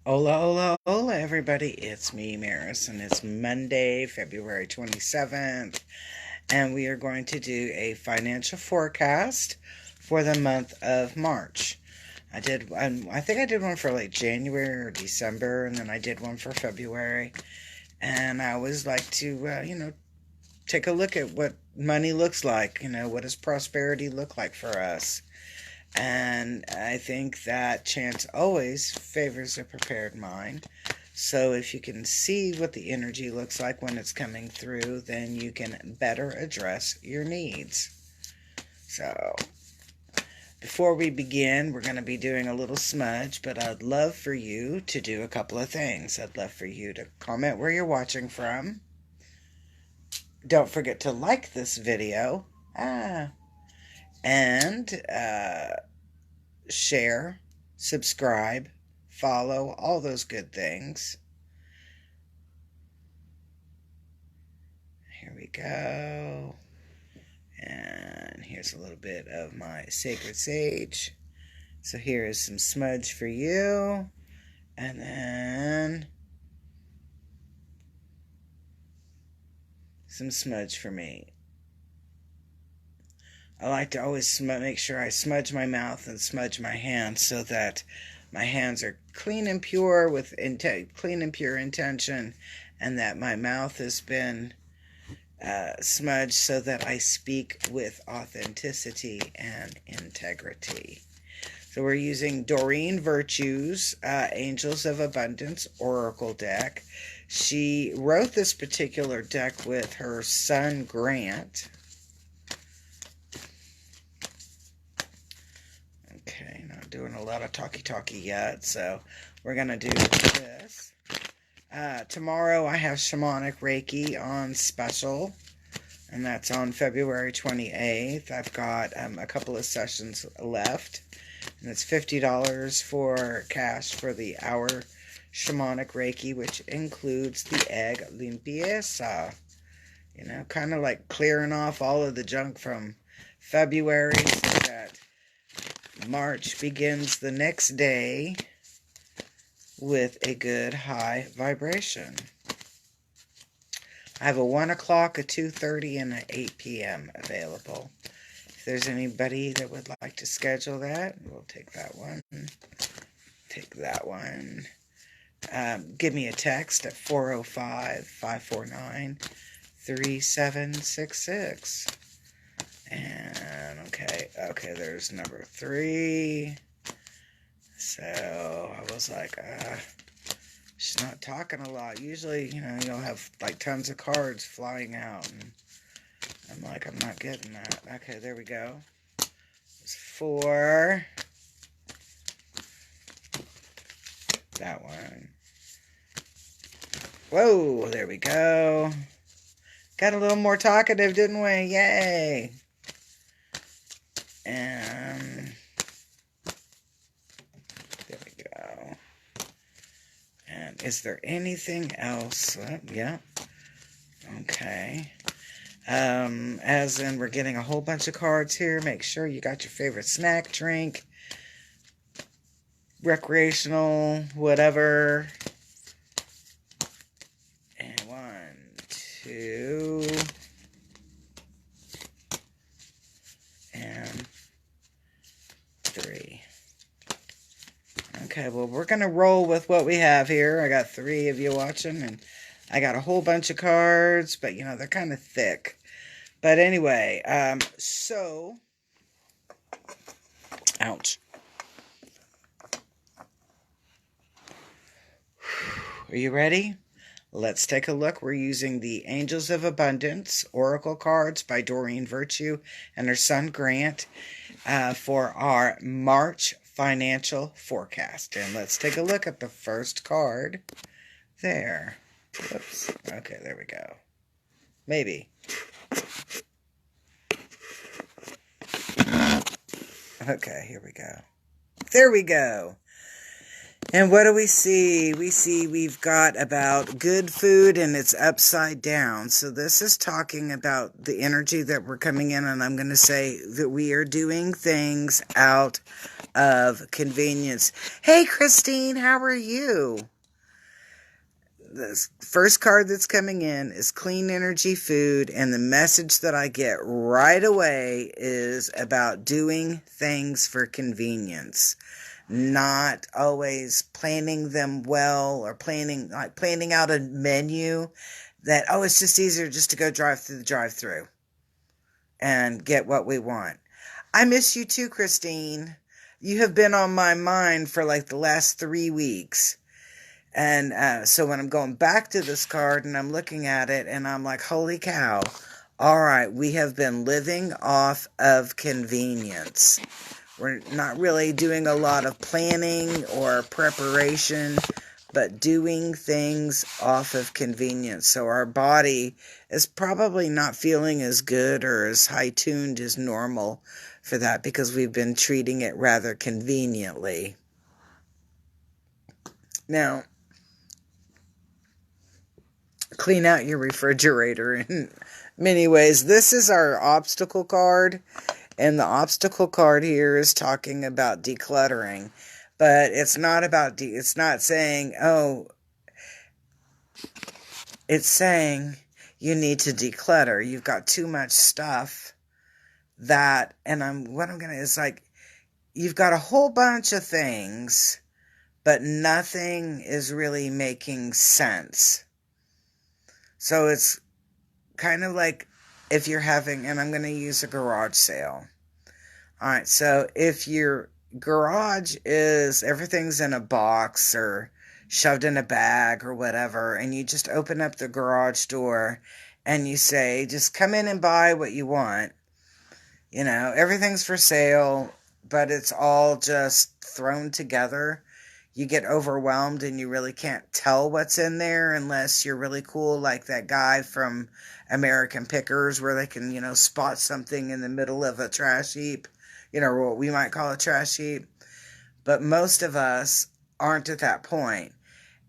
Hola, hola, hola, everybody. It's me, Maris, and it's Monday, February 27th, and we are going to do a financial forecast for the month of March. I think I did one for like January or December, and then I did one for February. And I always like to, take a look at what money looks like. What does prosperity look like for us? And I think that chance always favors a prepared mind. So if you can see what the energy looks like when it's coming through, then you can better address your needs. So before we begin, we're going to be doing a little smudge, but I'd love for you to do a couple of things. I'd love for you to comment where you're watching from. Don't forget to like this video. And share, subscribe, follow, all those good things. Here we go. And here's a little bit of my sacred sage. So here is some smudge for you. And then some smudge for me. I like to always make sure I smudge my mouth and smudge my hands so that my hands are clean and pure with clean and pure intention, and that my mouth has been smudged so that I speak with authenticity and integrity. So we're using Doreen Virtue's Angels of Abundance Oracle deck. She wrote this particular deck with her son Grant. Okay, not doing a lot of talky yet, so we're going to do this. Tomorrow I have Shamanic Reiki on special, and that's on February 28th. I've got a couple of sessions left, and it's $50 for cash for the hour Shamanic Reiki, which includes the egg limpieza. Kind of like clearing off all of the junk from February so that March begins the next day with a good high vibration. I have a 1 o'clock, a 2:30, and an 8 p.m. available. If there's anybody that would like to schedule that, we'll take that one. Take that one. Give me a text at 405-549-3766. And okay, there's number 3. So I was like, she's not talking a lot. Usually, you'll have like tons of cards flying out, and I'm like, I'm not getting that. Okay, there we go. It's 4. That one. Whoa, there we go. Got a little more talkative, didn't we? Yay. And there we go. And is there anything else? Yeah. Okay. As in, we're getting a whole bunch of cards here. Make sure you got your favorite snack, drink, recreational, whatever. And 1, 2, and 3. Okay, well, we're going to roll with what we have here. I got 3 of you watching, and I got a whole bunch of cards, but, they're kind of thick. But anyway, ouch. Are you ready? Let's take a look. We're using the Angels of Abundance Oracle cards by Doreen Virtue and her son Grant for our March financial forecast. And let's take a look at the first card there. Whoops. Okay, there we go. Maybe. Okay, here we go. There we go. And what do we see? We see we've got about good food and it's upside down. So this is talking about the energy that we're coming in, and I'm going to say that we are doing things out of convenience. Hey, Christine, how are you? The first card that's coming in is clean energy food, and the message that I get right away is about doing things for convenience, not always planning them well, or planning out a menu that, oh, it's just easier just to go drive through the drive-through and get what we want. I miss you too, Christine. You have been on my mind for like the last 3 weeks. And so when I'm going back to this card and I'm looking at it and I'm like, holy cow, all right, we have been living off of convenience. We're not really doing a lot of planning or preparation, but doing things off of convenience. So our body is probably not feeling as good or as high-tuned as normal for that, because we've been treating it rather conveniently. Now, clean out your refrigerator in many ways. This is our obstacle card, and the obstacle card here is talking about decluttering, but it's not about it's not saying, oh, it's saying you need to declutter. You've got too much stuff that, and what I'm gonna is like, you've got a whole bunch of things, but nothing is really making sense. So it's kind of like if you're having, and I'm going to use a garage sale. All right, so if your garage is, everything's in a box or shoved in a bag or whatever, and you just open up the garage door and you say, just come in and buy what you want. You know, everything's for sale, but it's all just thrown together. You get overwhelmed and you really can't tell what's in there unless you're really cool, like that guy from American Pickers, where they can, spot something in the middle of a trash heap, what we might call a trash heap. But most of us aren't at that point.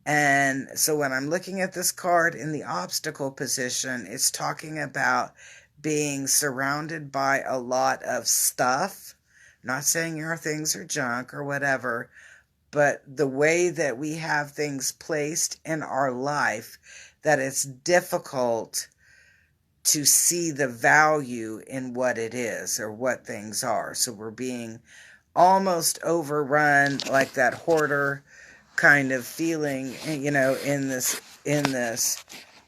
And so when I'm looking at this card in the obstacle position, it's talking about being surrounded by a lot of stuff. Not saying your things are junk or whatever, but the way that we have things placed in our life, that it's difficult to see the value in what it is or what things are. So we're being almost overrun, like that hoarder kind of feeling, in this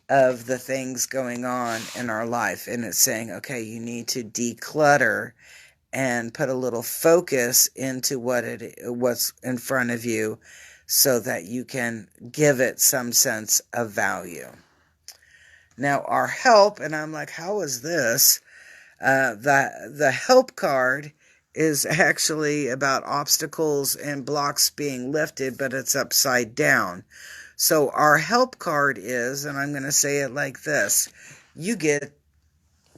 of the things going on in our life. And it's saying, okay, you need to declutter and put a little focus into what's in front of you, so that you can give it some sense of value. Now, our help, and I'm like, how is this? The help card is actually about obstacles and blocks being lifted, but it's upside down. So our help card is, and I'm going to say it like this, you get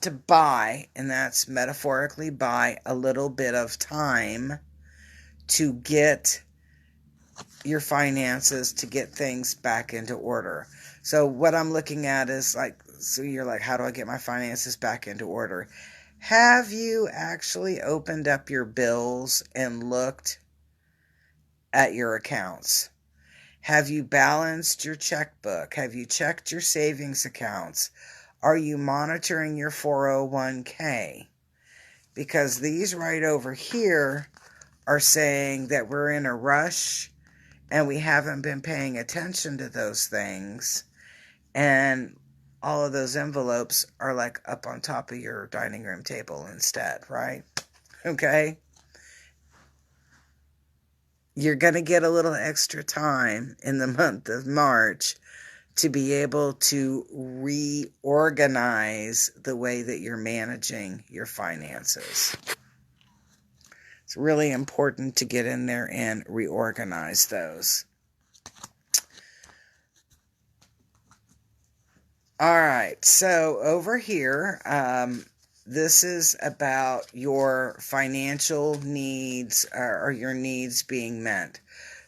to buy, and that's metaphorically buy, a little bit of time to get your finances, to get things back into order. So what I'm looking at is like, so you're like, how do I get my finances back into order? Have you actually opened up your bills and looked at your accounts? Have you balanced your checkbook? Have you checked your savings accounts? Are you monitoring your 401k? Because these right over here are saying that we're in a rush and we haven't been paying attention to those things. And all of those envelopes are like up on top of your dining room table instead, right? Okay? You're going to get a little extra time in the month of March to be able to reorganize the way that you're managing your finances. It's really important to get in there and reorganize those. All right, so over here, this is about your financial needs, or your needs being met.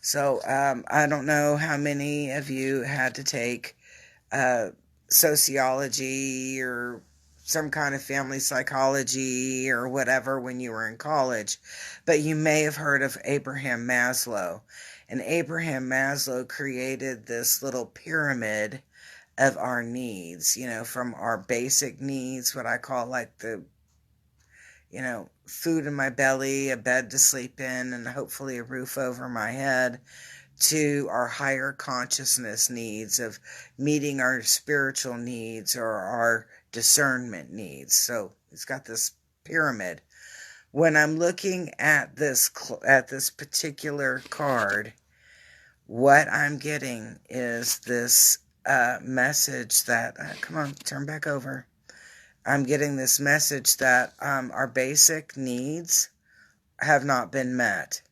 So I don't know how many of you had to take uh, sociology or some kind of family psychology or whatever when you were in college, but you may have heard of Abraham Maslow. And Abraham Maslow created this little pyramid of our needs, from our basic needs, what I call like the, food in my belly, a bed to sleep in, and hopefully a roof over my head, to our higher consciousness needs of meeting our spiritual needs or our discernment needs. So it's got this pyramid. When I'm looking at this particular card, what I'm getting is this message that come on, turn back over. I'm getting this message that our basic needs have not been met,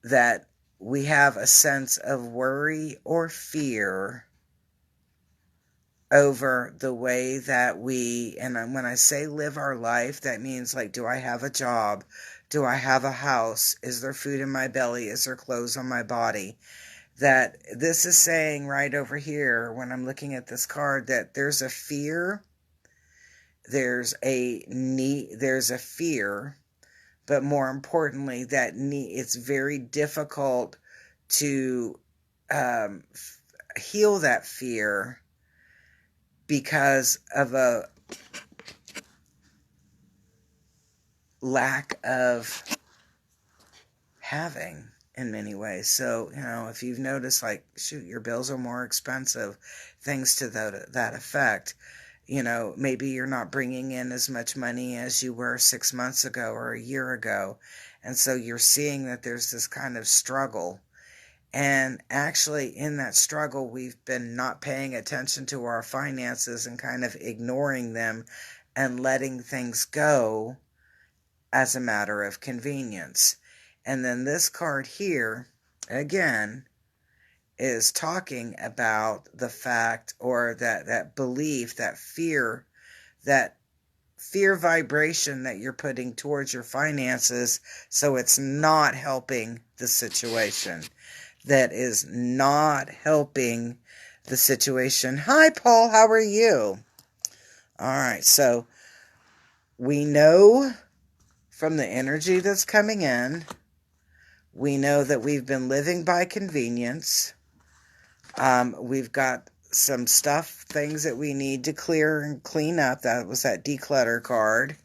that we have a sense of worry or fear over the way that and when I say live our life, that means like, do I have a job? Do I have a house? Is there food in my belly? Is there clothes on my body? That this is saying right over here when I'm looking at this card that there's a fear, there's a need, there's a fear, but more importantly, it's very difficult to heal that fear because of a lack of having in many ways. So, if you've noticed, like, shoot, your bills are more expensive, things to that effect, maybe you're not bringing in as much money as you were 6 months ago or a year ago. And so you're seeing that there's this kind of struggle. And actually, in that struggle, we've been not paying attention to our finances and kind of ignoring them and letting things go as a matter of convenience. And then this card here, again, is talking about the fact, or that belief, that fear vibration that you're putting towards your finances, so it's not helping the situation. That is not helping the situation. Hi, Paul. How are you? All right. So we know from the energy that's coming in, we know that we've been living by convenience. We've got some things that we need to clear and clean up. That was that declutter card.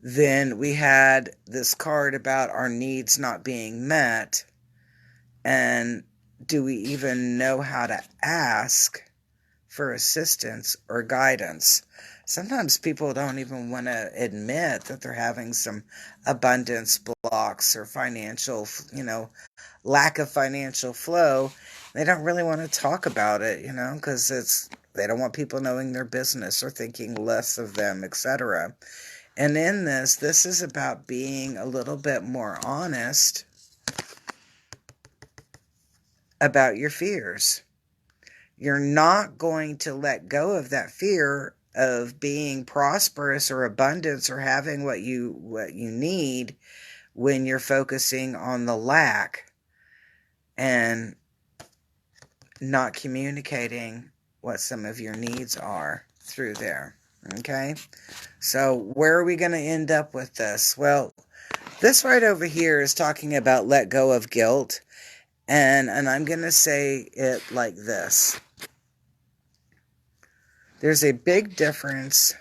Then we had this card about our needs not being met. And do we even know how to ask for assistance or guidance? Sometimes people don't even want to admit that they're having some abundance blocks or financial, lack of financial flow. They don't really want to talk about it, because they don't want people knowing their business or thinking less of them, etc. And in this is about being a little bit more honest about your fears. You're not going to let go of that fear of being prosperous or abundance or having what you need when you're focusing on the lack and not communicating what some of your needs are through there. Okay? So where are we going to end up with this? Well, this right over here is talking about let go of guilt. And I'm going to say it like this. There's a big difference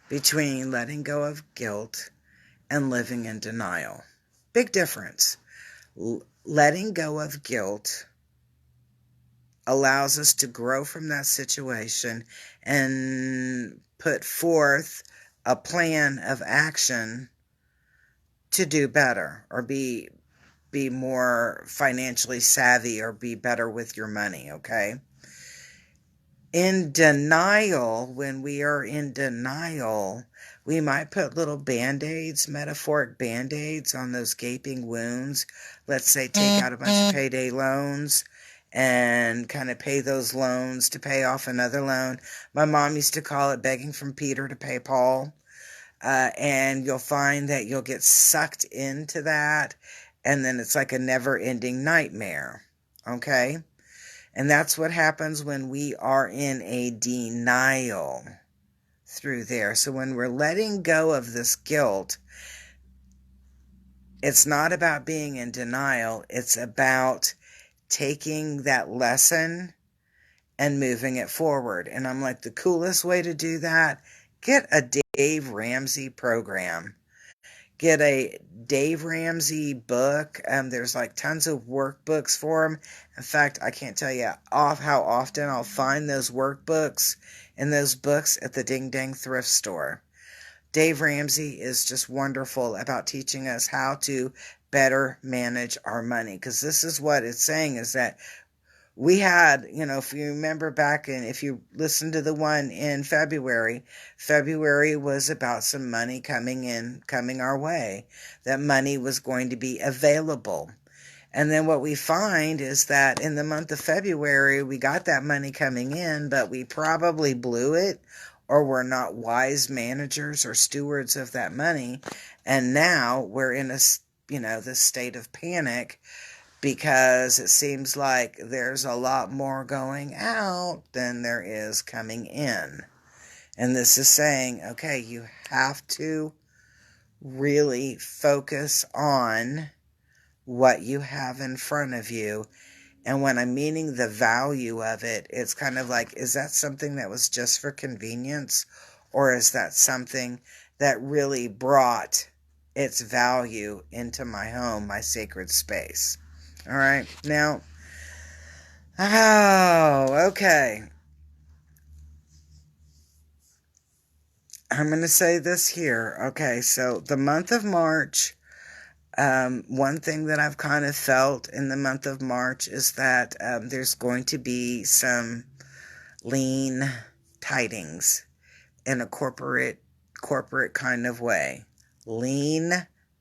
between letting go of guilt and living in denial. Big difference. Letting go of guilt allows us to grow from that situation and put forth a plan of action to do better or be more financially savvy or be better with your money, okay? In denial, when we are in denial, we might put little band-aids, metaphoric band-aids on those gaping wounds. Let's say take out a bunch of payday loans and kind of pay those loans to pay off another loan. My mom used to call it begging from Peter to pay Paul. And you'll find that you'll get sucked into that, and then it's like a never-ending nightmare. Okay? And that's what happens when we are in a denial through there. So when we're letting go of this guilt, it's not about being in denial. It's about taking that lesson and moving it forward. And I'm like, the coolest way to do that, get a Dave Ramsey program. Get a Dave Ramsey book. There's like tons of workbooks for them. In fact, I can't tell you how often I'll find those workbooks and those books at the Ding Dang thrift store. Dave Ramsey is just wonderful about teaching us how to better manage our money, because this is what it's saying, is that we had, if you remember back if you listened to the one in February was about some money coming our way. That money was going to be available. And then what we find is that in the month of February, we got that money coming in, but we probably blew it, or we're not wise managers or stewards of that money. And now we're in this state of panic, because it seems like there's a lot more going out than there is coming in. And this is saying, okay, you have to really focus on what you have in front of you. And when I'm meaning the value of it, it's kind of like, is that something that was just for convenience? Or is that something that really brought its value into my home, my sacred space? All right, now, okay. I'm going to say this here. Okay, so the month of March, one thing that I've kind of felt in the month of March is that there's going to be some lean tidings in a corporate kind of way. Lean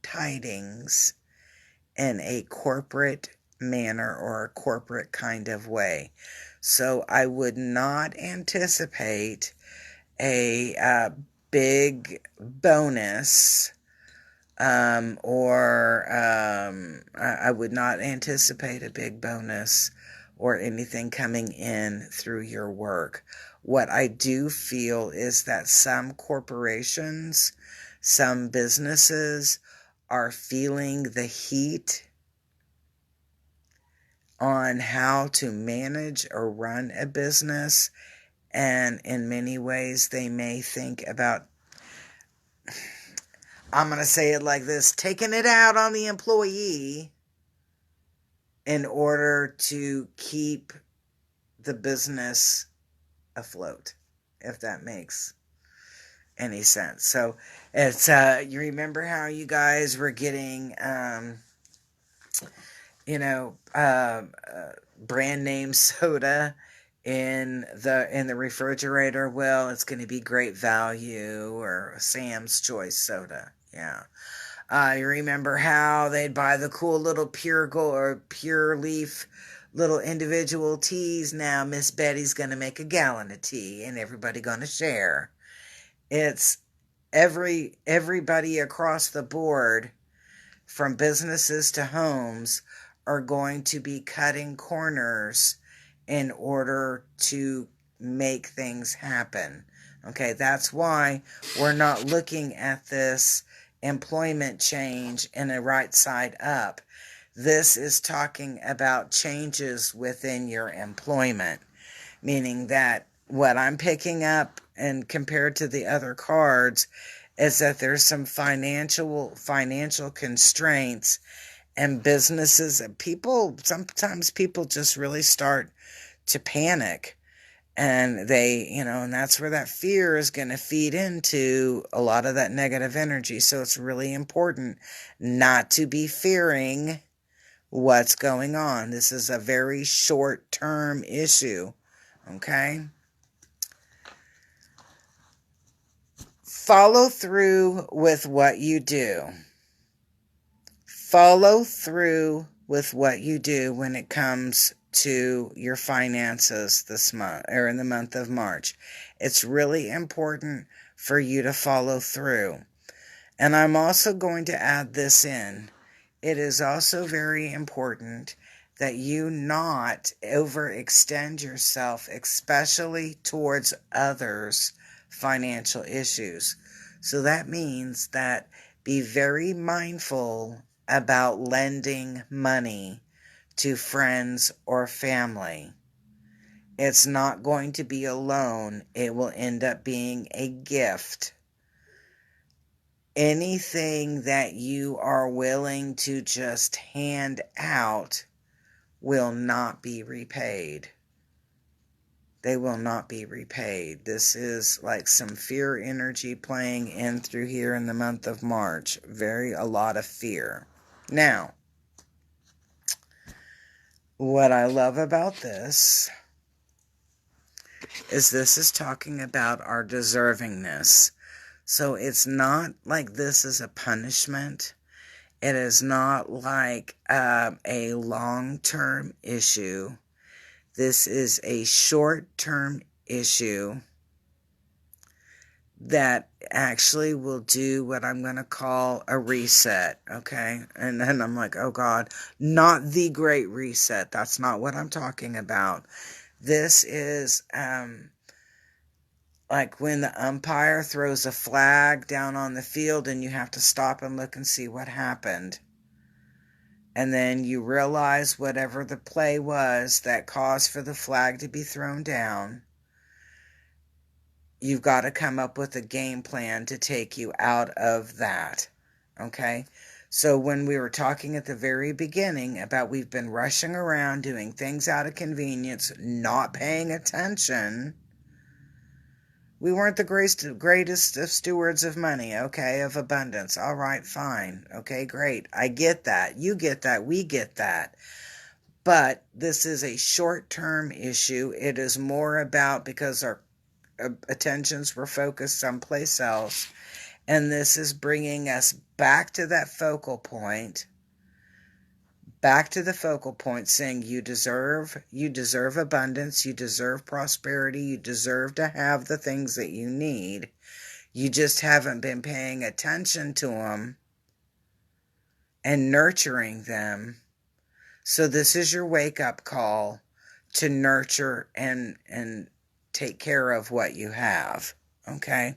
tidings in a corporate manner or a corporate kind of way. So I would not anticipate a big bonus, I would not anticipate a big bonus or anything coming in through your work. What I do feel is that some corporations, some businesses are feeling the heat on how to manage or run a business, and in many ways they may think about, I'm going to say it like this, taking it out on the employee in order to keep the business afloat, if that makes any sense. So it's you remember how you guys were getting brand name soda in the refrigerator? Well, it's going to be Great Value or Sam's Choice soda. Yeah. You remember how they'd buy the cool little pure gold or pure leaf little individual teas? Now Miss Betty's going to make a gallon of tea and everybody going to share. It's everybody across the board, from businesses to homes, are going to be cutting corners in order to make things happen. Okay, that's why we're not looking at this employment change in a right side up. This is talking about changes within your employment, meaning that what I'm picking up, and compared to the other cards, is that there's some financial constraints, and businesses and sometimes people just really start to panic, and and that's where that fear is going to feed into a lot of that negative energy. So it's really important not to be fearing what's going on. This is a very short-term issue, okay? Follow through with what you do. Follow through with what you do when it comes to your finances this month, or in the month of March. It's really important for you to follow through. And I'm also going to add this in. It is also very important that you not overextend yourself, especially towards others' financial issues. So that means that be very mindful about lending money to friends or family. It's not going to be a loan. It will end up being a gift. Anything that you are willing to just hand out will not be repaid. They will not be repaid. This is like some fear energy playing in through here in the month of March. A lot of fear. Now, what I love about this is talking about our deservingness. So it's not like this is a punishment. It is not like a long-term issue. This is a short-term issue that actually will do what I'm going to call a reset, okay? And then I'm like, oh God, not the great reset. That's not what I'm talking about. This is like when the umpire throws a flag down on the field and you have to stop and look and see what happened. And then you realize whatever the play was that caused for the flag to be thrown down, you've got to come up with a game plan to take you out of that, okay? So when we were talking at the very beginning about we've been rushing around doing things out of convenience, not paying attention, we weren't the greatest of stewards of money, okay, of abundance. All right, fine. Okay, great. I get that. You get that. We get that. But this is a short-term issue. It is more about because our attentions were focused someplace else. And this is bringing us back to that focal point. Back to the focal point, saying you deserve abundance, you deserve prosperity, you deserve to have the things that you need. You just haven't been paying attention to them and nurturing them. So this is your wake-up call to nurture and take care of what you have, okay?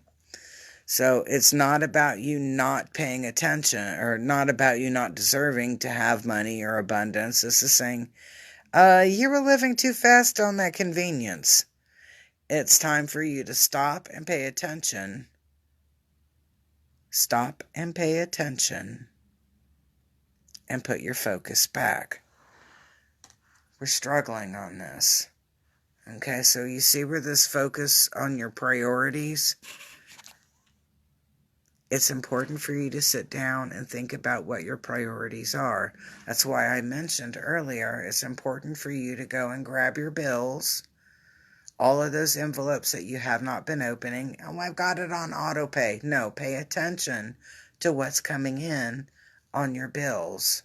So it's not about you not paying attention or not about you not deserving to have money or abundance. This is saying, you were living too fast on that convenience. It's time for you to stop and pay attention. Stop and pay attention and put your focus back. We're struggling on this. Okay, so you see where this focus on your priorities. It's important for you to sit down and think about what your priorities are. That's why I mentioned earlier, it's important for you to go and grab your bills, all of those envelopes that you have not been opening. Oh, I've got it on auto pay. No, pay attention to what's coming in on your bills.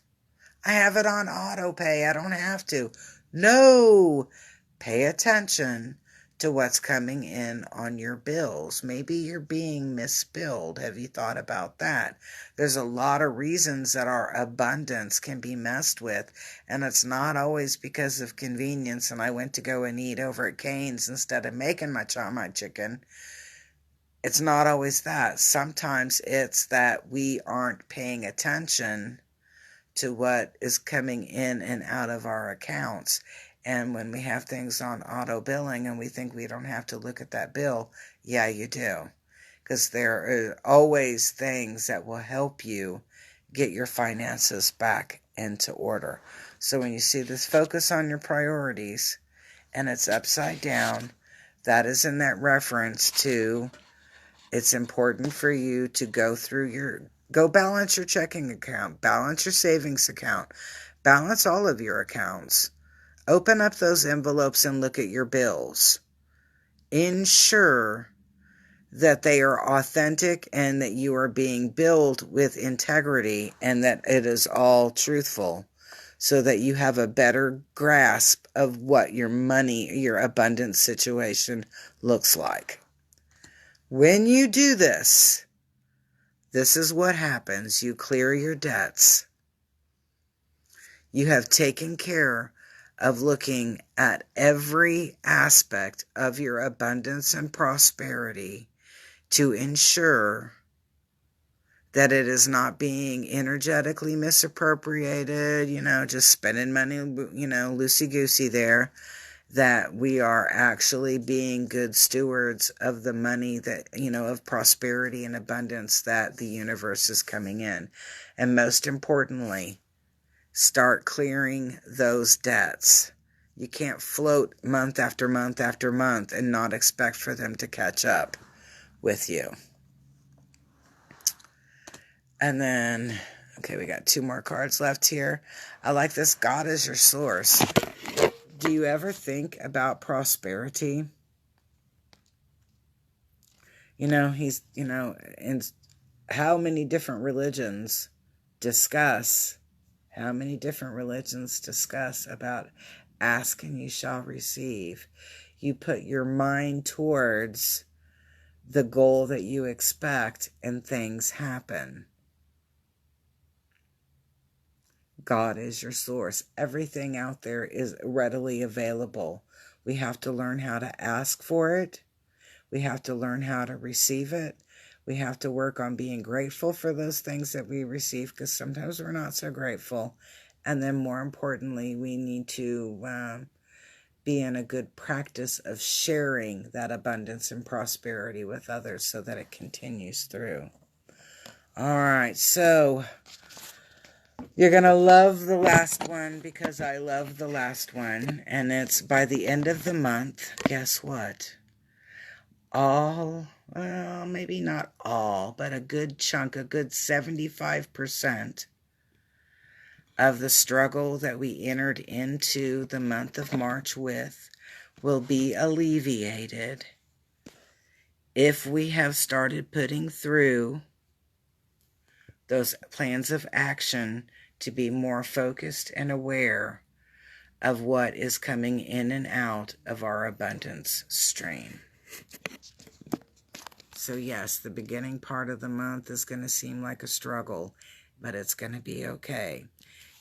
I have it on auto pay. I don't have to. No, pay attention to what's coming in on your bills. Maybe you're being misbilled. Have you thought about that? There's a lot of reasons that our abundance can be messed with, and it's not always because of convenience and I went to go and eat over at Cane's instead of making my chicken. It's not always that. Sometimes it's that we aren't paying attention to what is coming in and out of our accounts. And when we have things on auto billing and we think we don't have to look at that bill, yeah, you do. Because there are always things that will help you get your finances back into order. So when you see this focus on your priorities and it's upside down, that is in that reference to it's important for you to go balance your checking account, balance your savings account, balance all of your accounts. Open up those envelopes and look at your bills. Ensure that they are authentic and that you are being billed with integrity and that it is all truthful so that you have a better grasp of what your money, your abundance situation looks like. When you do this, this is what happens. You clear your debts. You have taken care of looking at every aspect of your abundance and prosperity to ensure that it is not being energetically misappropriated, just spending money, loosey-goosey there, that we are actually being good stewards of the money that, of prosperity and abundance that the universe is coming in. And most importantly, start clearing those debts. You can't float month after month after month and not expect for them to catch up with you. And then, okay, we got 2 more cards left here. I like this. God is your source. Do you ever think about prosperity? He's, in how many different religions discuss about ask and you shall receive. You put your mind towards the goal that you expect and things happen. God is your source. Everything out there is readily available. We have to learn how to ask for it. We have to learn how to receive it. We have to work on being grateful for those things that we receive, because sometimes we're not so grateful. And then more importantly, we need to be in a good practice of sharing that abundance and prosperity with others so that it continues through. All right, so you're going to love the last one because I love the last one. And it's by the end of the month, guess what? Maybe not all, but a good chunk, a good 75% of the struggle that we entered into the month of March with will be alleviated if we have started putting through those plans of action to be more focused and aware of what is coming in and out of our abundance stream. So yes, the beginning part of the month is going to seem like a struggle, but it's going to be okay.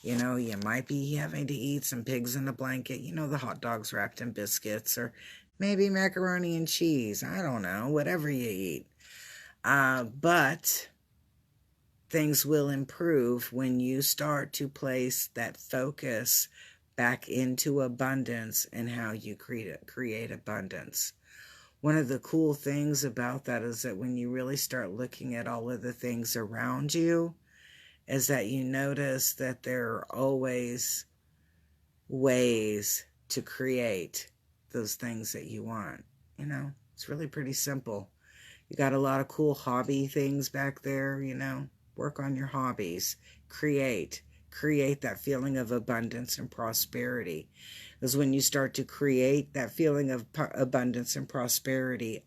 You might be having to eat some pigs in a blanket, the hot dogs wrapped in biscuits, or maybe macaroni and cheese. I don't know, whatever you eat. But things will improve when you start to place that focus back into abundance and how you create abundance. One of the cool things about that is that when you really start looking at all of the things around you, is that you notice that there are always ways to create those things that you want. It's really pretty simple. You got a lot of cool hobby things back there, work on your hobbies, create that feeling of abundance and prosperity. Because when you start to create that feeling of abundance and prosperity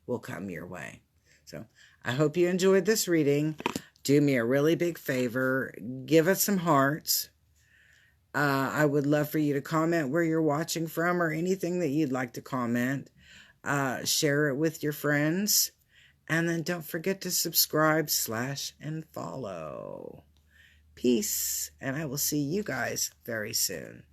will come your way. So I hope you enjoyed this reading. Do me a really big favor. Give us some hearts. I would love for you to comment where you're watching from or anything that you'd like to comment. Share it with your friends. And then don't forget to subscribe, and follow. Peace. And I will see you guys very soon.